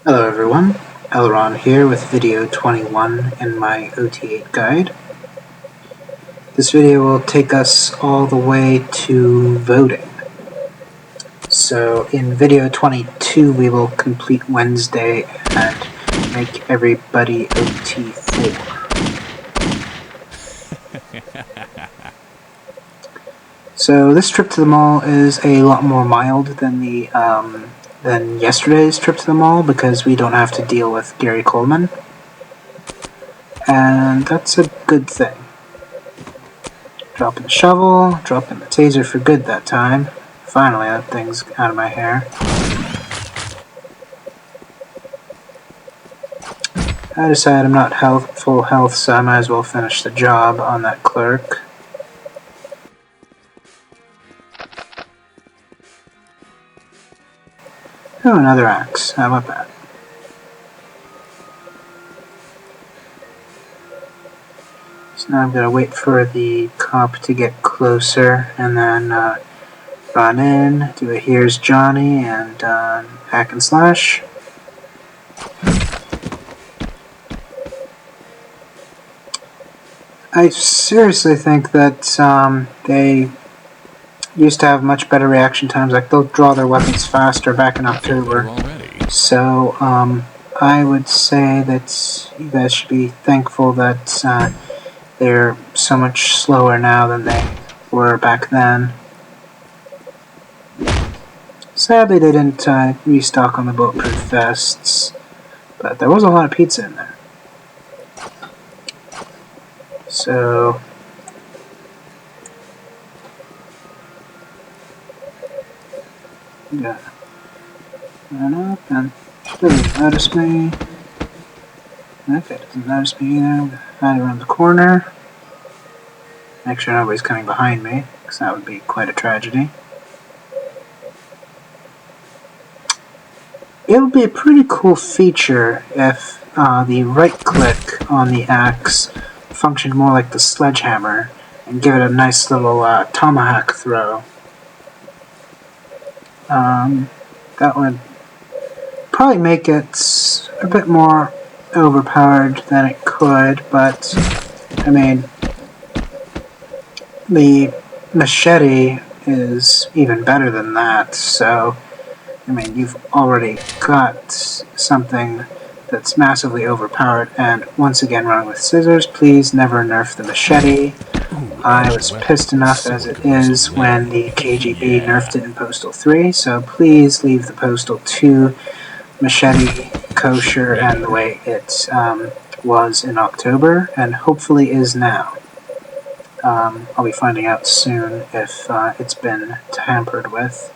Hello everyone, LRon here with video 21 in my OT8 guide. This video will take us all the way to voting. So in video 22 we will complete Wednesday and make everybody OT4. So this trip to the mall is a lot more mild than than yesterday's trip to the mall because we don't have to deal with Gary Coleman. And that's a good thing. Dropping the shovel, dropping the taser for good that time. Finally, that thing's out of my hair. I decided I'm not full health, so I might as well finish the job on that clerk. Oh, another axe. How about that? So now I'm going to wait for the cop to get closer and then run in, do a here's Johnny, and hack and slash. I seriously think that they used to have much better reaction times. Like, they'll draw their weapons faster back in October. So I would say that you guys should be thankful that they're so much slower now than they were back then. Sadly, they didn't restock on the bulletproof vests, but there was a lot of pizza in there. So yeah, run up and she doesn't notice me. Okay, doesn't notice me either. I'm gonna hide around the corner. Make sure nobody's coming behind me, because that would be quite a tragedy. It would be a pretty cool feature if the right click on the axe functioned more like the sledgehammer and give it a nice little tomahawk throw. That would probably make it a bit more overpowered than it could, but I mean, the machete is even better than that, so I mean, you've already got something that's massively overpowered. And once again, running with scissors, please never nerf the machete. I was pissed enough as it is when the KGB nerfed it in Postal 3, so please leave the Postal 2 machete kosher and the way it was in October, and hopefully is now. I'll be finding out soon if it's been tampered with.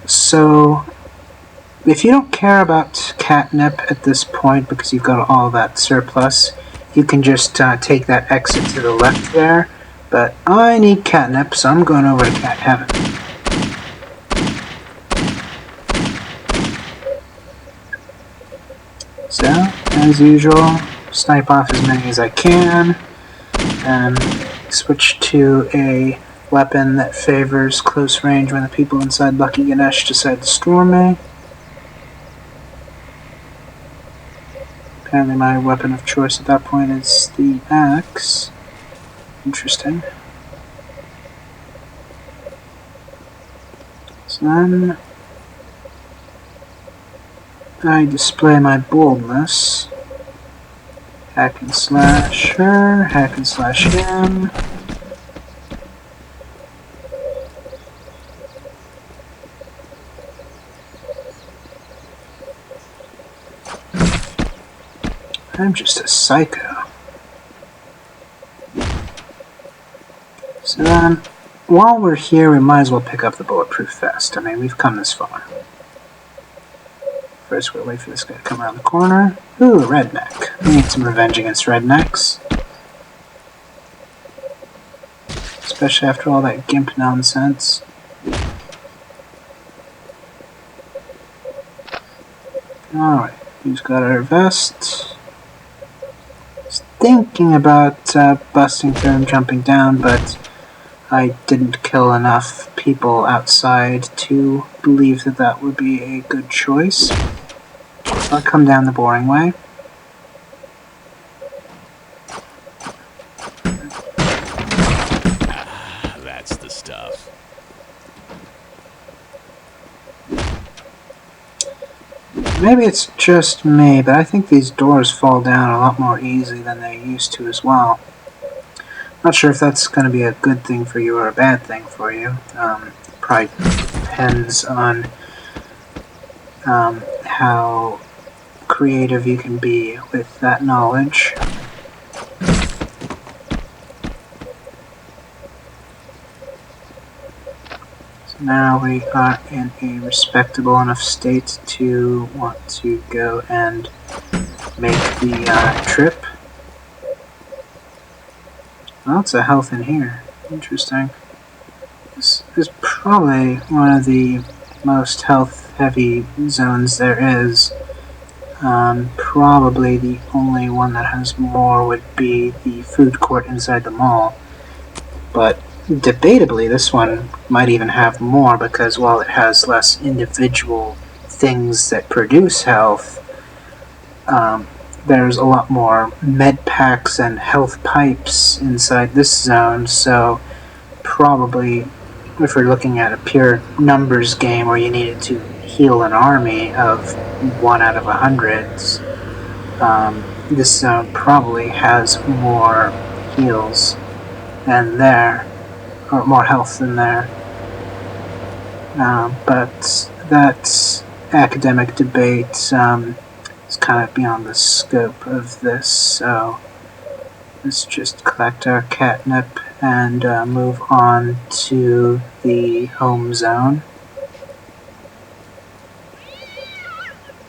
So, if you don't care about catnip at this point because you've got all that surplus, you can just take that exit to the left there. But I need catnip, so I'm going over to Cat Heaven. So, as usual, snipe off as many as I can, and switch to a weapon that favors close range when the people inside Lucky Ganesh decide to storm me. Apparently my weapon of choice at that point is the axe. Interesting. So then I display my boldness. Hack and slash her, hack and slash him. I'm just a psycho. So then, while we're here, we might as well pick up the bulletproof vest. I mean, we've come this far. First, we'll wait for this guy to come around the corner. Ooh, a redneck. We need some revenge against rednecks. Especially after all that GIMP nonsense. Alright, who's got our vest? Thinking about busting through and jumping down, but I didn't kill enough people outside to believe that that would be a good choice. I'll come down the boring way. That's the stuff. Maybe it's just me, but I think these doors fall down a lot more easily than they used to as well. Not sure if that's going to be a good thing for you or a bad thing for you. Probably depends on how creative you can be with that knowledge. So now we are in a respectable enough state to want to go and make the trip. Lots of health in here. Interesting. This is probably one of the most health-heavy zones there is. Probably the only one that has more would be the food court inside the mall. But debatably, this one might even have more because while it has less individual things that produce health, there's a lot more med packs and health pipes inside this zone, so probably if we're looking at a pure numbers game where you needed to heal an army of 1 out of 100, this zone probably has more heals than there, or more health than there. But that academic debate is kind of beyond the scope of this, so let's just collect our catnip and move on to the home zone.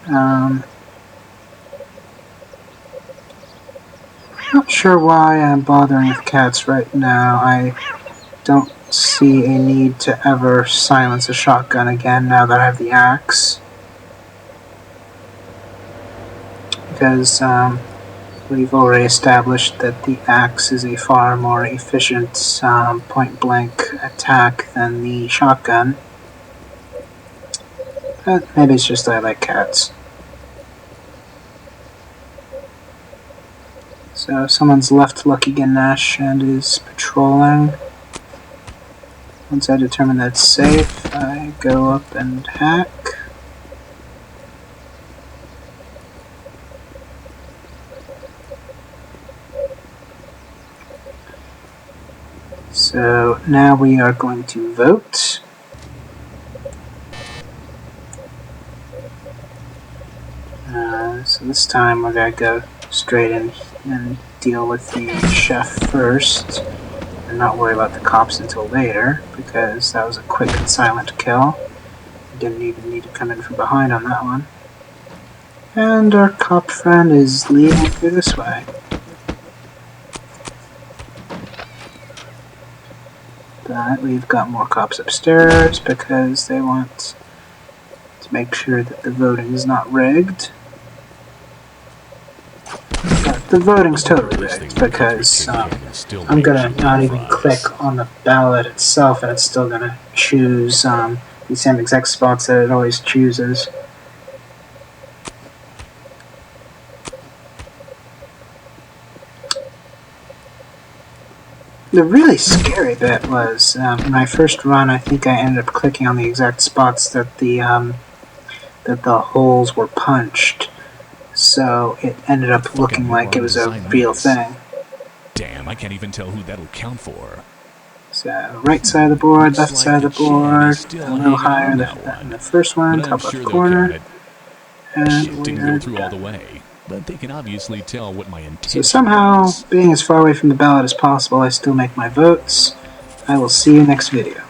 Not sure why I'm bothering with cats right now. I don't see a need to ever silence a shotgun again now that I have the axe. Because we've already established that the axe is a far more efficient point-blank attack than the shotgun. But maybe it's just that I like cats. So someone's left Lucky Ganesh and is patrolling. Once I determine that it's safe, I go up and hack. So now we are going to vote. So this time we're going to go straight in and deal with the chef first and not worry about the cops until later, because that was a quick and silent kill. Didn't even need to come in from behind on that one. And our cop friend is leading through this way. But we've got more cops upstairs because they want to make sure that the voting is not rigged. But the voting's totally rigged because I'm gonna not even click on the ballot itself and it's still gonna choose the same exact spots that it always chooses. The really scary bit was in my first run. I think I ended up clicking on the exact spots that the holes were punched, so it ended up looking like it was a real thing. Damn, I can't even tell who that'll count for. So right side of the board, left side of the board, a little higher than the first one, top left corner, and didn't go through all the way. But they can obviously tell what my intention is. So somehow, being as far away from the ballot as possible, I still make my votes. I will see you next video.